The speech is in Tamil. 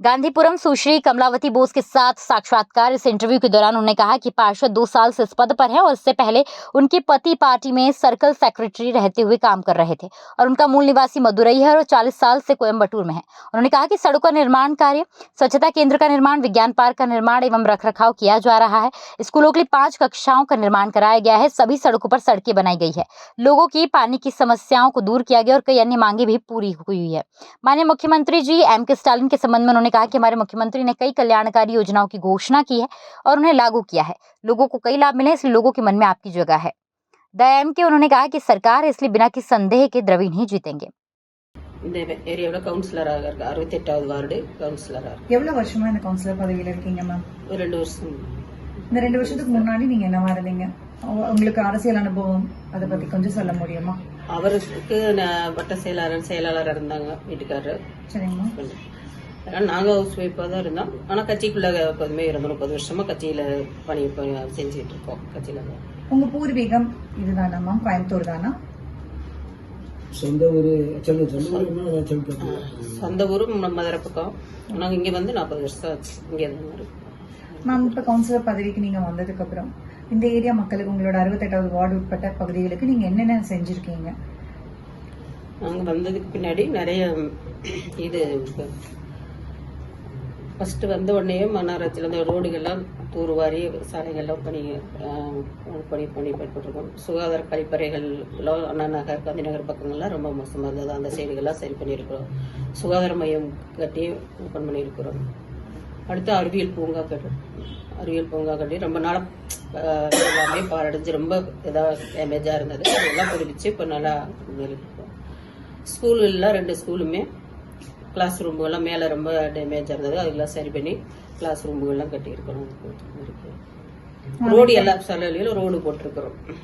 गांधीपुरम सुश्री कमलावती बोस के साथ साक्षात्कार। इस इंटरव्यू के दौरान उन्होंने कहा कि पार्षद 2 साल से इस पद पर है और इससे पहले उनके पति पार्टी में सर्कल सेक्रेटरी रहते हुए काम कर रहे थे और उनका मूल निवासी मदुरई है और 40 साल से कोयम्बटूर में है। उन्होंने कहा कि सड़कों का निर्माण कार्य, स्वच्छता केंद्र का निर्माण, विज्ञान पार्क का निर्माण एवं रखरखाव किया जा रहा है। स्कूलों के लिए 5 कक्षाओं का निर्माण कराया गया है। सभी सड़कों पर सड़कें बनाई गई है। लोगों की पानी की समस्याओं को दूर किया गया और कई अन्य मांगे भी पूरी हुई है। माननीय मुख्यमंत्री जी M.K. स्टालिन के संबंध में उन्होंने कहा कि हमारे मुख्यमंत्री ने कई कल्याणकारी योजनाओं की घोषणा की है और उन्हें लागू किया है। लोगों को कई लाभ मिले, इसलिए लोगों के मन में आपकी जगह है। दयाम के उन्होंने कहा कि सरकार है, इसलिए बिना किसी संदेह के द्रविड़ ही जीतेंगे। இந்த ஏரியாவோட கவுன்சிலராக இருக்கு. 68வது வார்டு கவுன்சிலரா இருக்கு. எவ்வளவு வருஷமா இந்த கவுன்சிலர் பதவியில இருக்கீங்க மேம்? ஒரு 2 வருஷம். இந்த 2 வருஷத்துக்கு முன்னாடி நீங்க என்னவா இருந்தீங்க? உங்களுக்கு அரசியல் அனுபவம் அதை பத்தி கொஞ்சம் சொல்ல முடியுமா? அவருக்கு வட்ட செயலாளர் இருந்தாங்க வீட்டுக்காரர். சரிங்க. நாங்க ஹவுஸ் ஒய்ஃபா தான் இருந்தோம். ஆனா கட்சிக்குள்ள எப்போதுமே இருந்தோம். 30 வருஷமா கட்சியில பணி செஞ்சுட்டு இருக்கோம். கட்சியில உங்க பூர்வீகம் இதுதானா மேம்? கோயம்புத்தூர் தானா? சொந்த ஊரு சொந்த ஊரும் மதுரை பக்கம். நாங்க இங்க வந்து 40 வருஷம் ஆச்சு. இங்க மேம், இப்ப கவுன்சிலர் பதவிக்கு நீங்க வந்ததுக்கு அப்புறம் இந்த ஏரியா மக்களுக்கு, உங்களோட 68வது வார்டு உட்பட்ட பகுதிகளுக்கு நீங்க என்னென்ன செஞ்சிருக்கீங்க? நாங்க வந்ததுக்கு பின்னாடி நிறைய இது ஃபர்ஸ்ட் வந்த உடனே மாநகராட்சியில் இந்த ரோடுகள்லாம் தூர்வாரி சாலைகள்லாம் பண்ணிப்பட்டுருக்கோம். சுகாதார கழிப்பறைகள் அண்ணா நகர், காந்தி நகர் பக்கங்கள்லாம் ரொம்ப மோசமாக இருந்தது. அந்த சைடுகள்லாம் சரி பண்ணியிருக்கிறோம். சுகாதார மையம் கட்டி ஓப்பன் பண்ணியிருக்கிறோம். அடுத்து அறிவியல் பூங்கா கட்டி ரொம்ப நாளாக எல்லாமே பாரடைஞ்சு ரொம்ப ஏதாவது டேமேஜாக இருந்தது. அதெல்லாம் புதுப்பிச்சு இப்போ நல்லா இருக்கோம். ஸ்கூல்லாம் 2 ஸ்கூலுமே கிளாஸ் ரூமுகள்லாம் மேலே ரொம்ப டேமேஜாக இருந்தது. அதெல்லாம் சரி பண்ணி கிளாஸ் ரூமுகள்லாம் கட்டி இருக்கிறோம். ரோடு எல்லா சாலையிலும் ரோடு போட்டிருக்கிறோம்.